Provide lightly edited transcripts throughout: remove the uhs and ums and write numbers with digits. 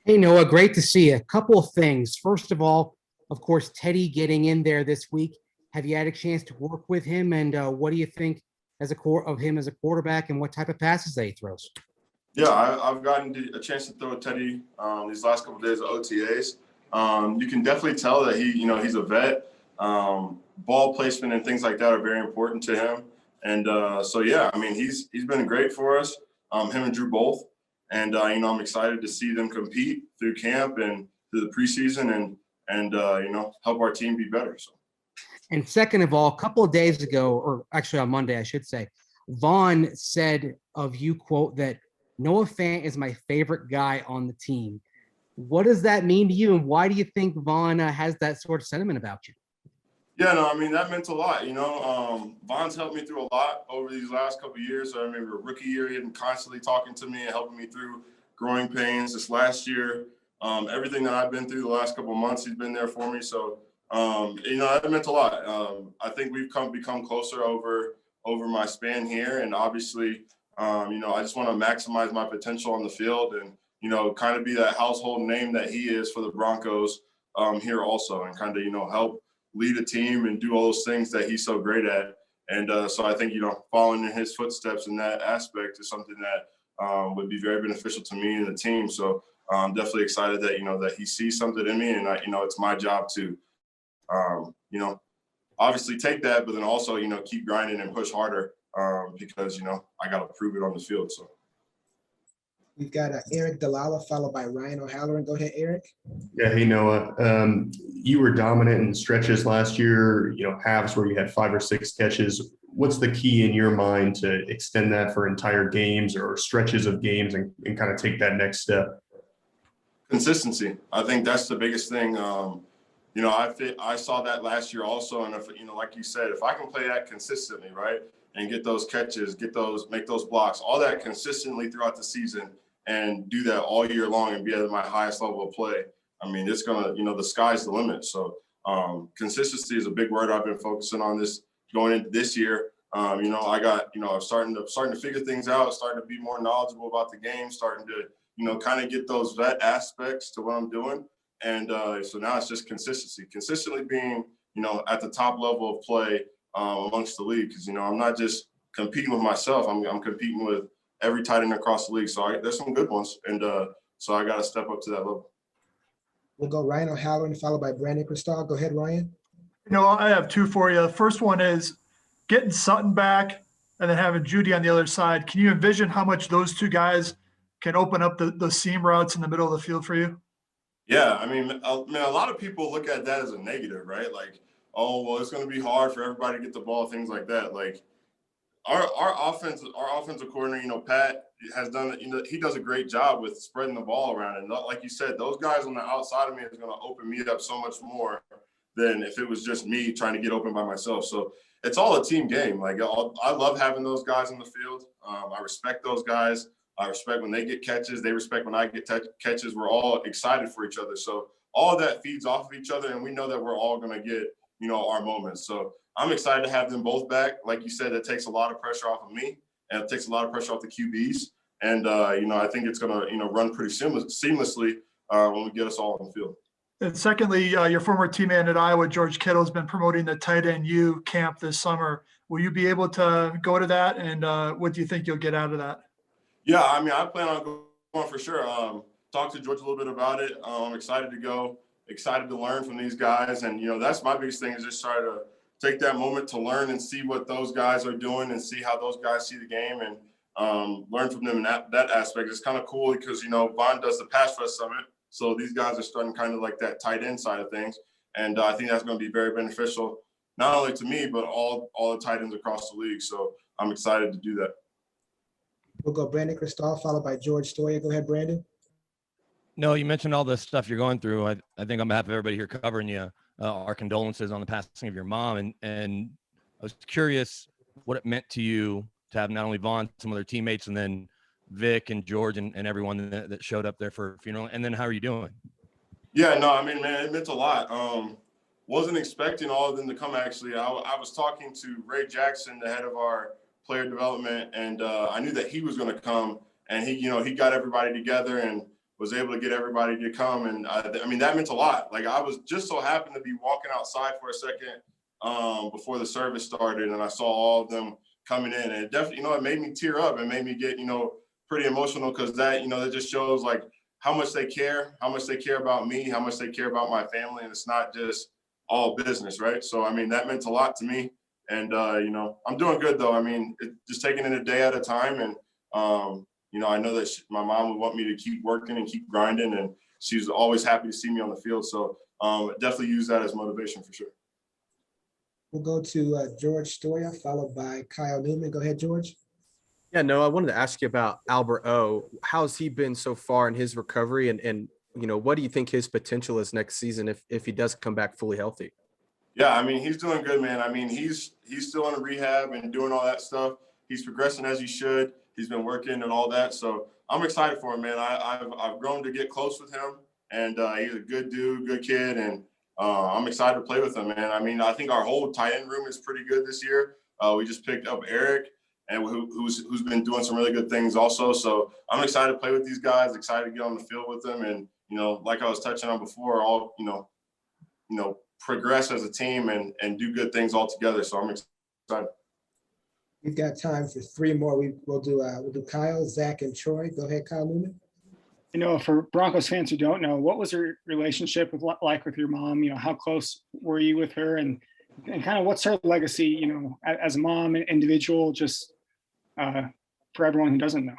Hey, Noah, great to see you. A couple of things. First of all, of course, Teddy getting in there this week. Have you had a chance to work with him? And what do you think as a core of him as a quarterback and what type of passes that he throws? Yeah, I've gotten a chance to throw with Teddy these last couple of days of OTAs. You can definitely tell that he's a vet. Ball placement and things like that are very important to him. And so, yeah, I mean, he's been great for us, him and Drew both. And, I'm excited to see them compete through camp and through the preseason and help our team be better. So. And second of all, a couple of days ago, or actually on Monday, I should say, Vaughn said of you, quote, that Noah Fant is my favorite guy on the team. What does that mean to you, and why do you think Vaughn has that sort of sentiment about you? Yeah, no, I mean, that meant a lot. Vaughn's helped me through a lot over these last couple of years. I remember rookie year, he had been constantly talking to me and helping me through growing pains. This last year, everything that I've been through the last couple of months, he's been there for me. So, that meant a lot. I think we've become closer over my span here. And obviously, I just want to maximize my potential on the field and, kind of be that household name that he is for the Broncos here also, and kind of, help lead a team and do all those things that he's so great at. And so I think, following in his footsteps in that aspect is something that would be very beneficial to me and the team. So I'm definitely excited that, that he sees something in me, and it's my job to, obviously take that, but then also, keep grinding and push harder because, I got to prove it on the field. So. We've got Eric Dalala followed by Ryan O'Halloran. Go ahead, Eric. Yeah, hey, Noah. You were dominant in stretches last year, halves where you had 5 or 6 catches. What's the key in your mind to extend that for entire games or stretches of games and kind of take that next step? Consistency. I think that's the biggest thing. I saw that last year also. And if, like you said, if I can play that consistently, right, and get those catches, make those blocks, all that consistently throughout the season, and do that all year long and be at my highest level of play, I mean, it's going to, the sky's the limit. So consistency is a big word I've been focusing on this going into this year. I got, I'm starting to figure things out, starting to be more knowledgeable about the game, starting to, kind of get those vet aspects to what I'm doing. And so now it's just consistency, consistently being, at the top level of play amongst the league. Because, I'm not just competing with myself. I'm competing with every tight end across the league. So there's some good ones. And so I got to step up to that level. We'll go Ryan O'Halloran followed by Brandon Cristal. Go ahead, Ryan. I have 2 for you. The first one is getting Sutton back and then having Judy on the other side. Can you envision how much those 2 guys can open up the seam routes in the middle of the field for you? Yeah, I mean, a lot of people look at that as a negative, right? Like, oh, well, it's going to be hard for everybody to get the ball, things like that. Like, our offensive coordinator, Pat, has done, he does a great job with spreading the ball around. And like you said, those guys on the outside of me is going to open me up so much more than if it was just me trying to get open by myself. So it's all a team game. Like, I love having those guys in the field. I respect those guys. I respect when they get catches. They respect when I get catches. We're all excited for each other. So all of that feeds off of each other, and we know that we're all going to get, our moments. So I'm excited to have them both back. Like you said, it takes a lot of pressure off of me, and it takes a lot of pressure off the QBs. And, I think it's going to, run pretty seamlessly when we get us all on the field. And secondly, your former teammate at Iowa, George Kittle, has been promoting the tight end U camp this summer. Will you be able to go to that? And what do you think you'll get out of that? Yeah, I mean, I plan on going for sure. Talk to George a little bit about it. I'm excited to go, excited to learn from these guys. And, that's my biggest thing, is just try to take that moment to learn and see what those guys are doing and see how those guys see the game and learn from them in that aspect. It's kind of cool because, Vaughn does the pass rush summit. So these guys are starting kind of like that tight end side of things. And I think that's going to be very beneficial, not only to me, but all the tight ends across the league. So I'm excited to do that. We'll go Brandon Cristal followed by George Stoya. Go ahead, Brandon. No, you mentioned all the stuff you're going through. I think on behalf of everybody here covering you, our condolences on the passing of your mom. And I was curious what it meant to you to have not only Vaughn, some other teammates, and then Vic and George and everyone that showed up there for a funeral. And then how are you doing? Yeah, no, I mean, man, it meant a lot. Wasn't expecting all of them to come, actually. I was talking to Ray Jackson, the head of our player development, and I knew that he was going to come, and he got everybody together, and was able to get everybody to come. And I mean, that meant a lot. Like, I was just so happened to be walking outside for a second before the service started, and I saw all of them coming in, and it definitely, it made me tear up and made me get, pretty emotional, because that, that just shows like how much they care about me, how much they care about my family. And it's not just all business, right? So, I mean, that meant a lot to me. And, I'm doing good though. I mean, just taking it a day at a time. And, I know that my mom would want me to keep working and keep grinding, and she's always happy to see me on the field. So definitely use that as motivation for sure. We'll go to George Stoya, followed by Kyle Newman. Go ahead, George. Yeah, no, I wanted to ask you about Albert O. How's he been so far in his recovery, and what do you think his potential is next season if he does come back fully healthy? Yeah, I mean, he's doing good, man. I mean, he's still in rehab and doing all that stuff. He's progressing as he should. He's been working and all that. So I'm excited for him, man. I've grown to get close with him, and he's a good dude, good kid, and I'm excited to play with him, man. I mean, I think our whole tight end room is pretty good this year. We just picked up Eric, and who's been doing some really good things also. So I'm excited to play with these guys, excited to get on the field with them, and like I was touching on before, all progress as a team and do good things all together. So I'm excited. We've got time for three more. We'll do Kyle, Zach, and Troy. Go ahead, Kyle Newman. For Broncos fans who don't know, what was your relationship like with your mom? How close were you with her, and kind of what's her legacy, as a mom and individual, just for everyone who doesn't know?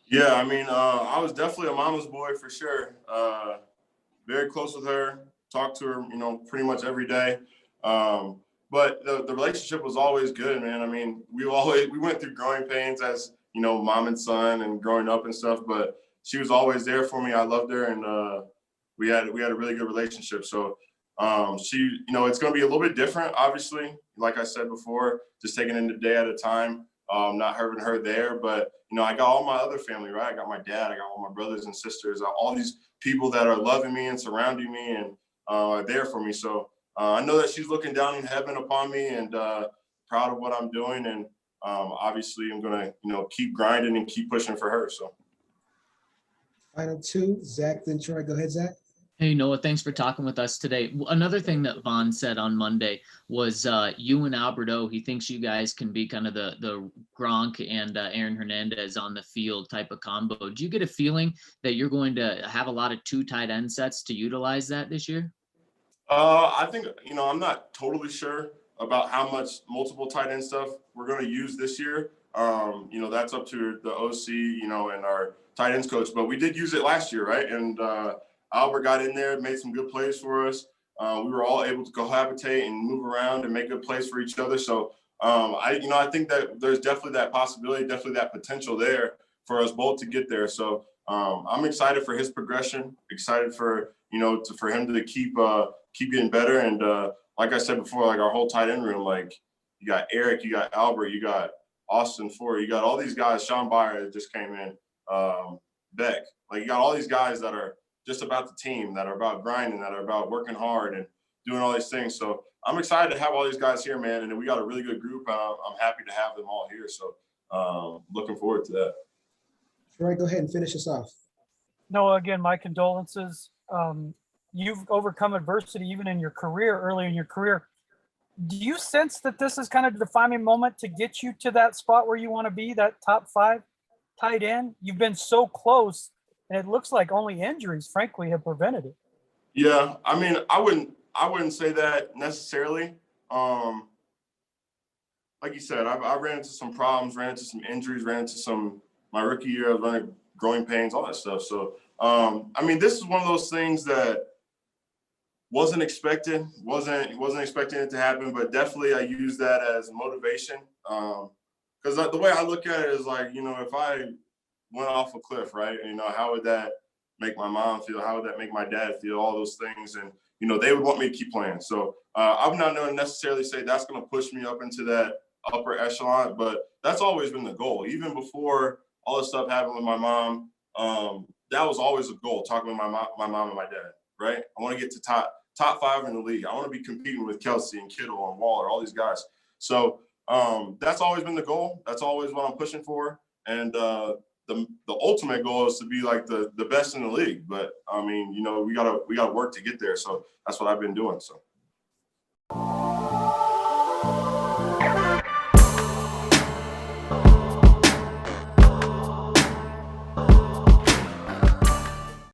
Yeah, I mean, I was definitely a mama's boy for sure. Very close with her, talked to her, pretty much every day. But the relationship was always good, man. I mean, we went through growing pains as, mom and son and growing up and stuff, but she was always there for me. I loved her, and we had a really good relationship. So she, it's going to be a little bit different, obviously. Like I said before, just taking it a day at a time, not having her there. But, I got all my other family, right? I got my dad, I got all my brothers and sisters, all these people that are loving me and surrounding me and are there for me. So I know that she's looking down in heaven upon me, and proud of what I'm doing. And obviously I'm going to, keep grinding and keep pushing for her. So. Final two, Zach, then Troy. Go ahead, Zach. Hey, Noah, thanks for talking with us today. Another thing that Vaughn said on Monday was you and Alberto, he thinks you guys can be kind of the Gronk and Aaron Hernandez on the field type of combo. Do you get a feeling that you're going to have a lot of 2 tight end sets to utilize that this year? I think, I'm not totally sure about how much multiple tight end stuff we're going to use this year. That's up to the OC, and our tight ends coach, but we did use it last year, right? And Albert got in there, made some good plays for us. We were all able to cohabitate and move around and make good plays for each other. So I think that there's definitely that possibility, definitely that potential there for us both to get there. So I'm excited for his progression, excited for for him to keep getting better. And like I said before, like our whole tight end room, like you got Eric, you got Albert, you got Austin Ford, you got all these guys, Sean Byer that just came in, Beck, like you got all these guys that are just about the team, that are about grinding, that are about working hard and doing all these things. So I'm excited to have all these guys here, man. And we got a really good group. I'm happy to have them all here. So looking forward to that. Troy, go ahead and finish us off. Noah, again, my condolences. You've overcome adversity even in your career, early in your career. Do you sense that this is kind of the defining moment to get you to that spot where you want to be, that top 5 tight end? You've been so close, and it looks like only injuries, frankly, have prevented it. Yeah, I mean, I wouldn't say that necessarily. Like you said, I ran into some problems, ran into some injuries, ran into my rookie year, I was running growing pains, all that stuff. So, I mean, this is one of those things that wasn't expected, wasn't expecting it to happen, but definitely I use that as motivation. Because the way I look at it is like, if I went off a cliff, right? How would that make my mom feel? How would that make my dad feel? All those things. And, they would want me to keep playing. So I'm not going to necessarily say that's going to push me up into that upper echelon, but that's always been the goal. Even before all this stuff happened with my mom, that was always a goal, talking with my mom and my dad, right? I want to get to top 5 in the league. I want to be competing with Kelsey and Kittle and Waller, all these guys. So that's always been the goal. That's always what I'm pushing for. And, the ultimate goal is to be like the best in the league. But I mean, you know, we gotta work to get there. So that's what I've been doing. So.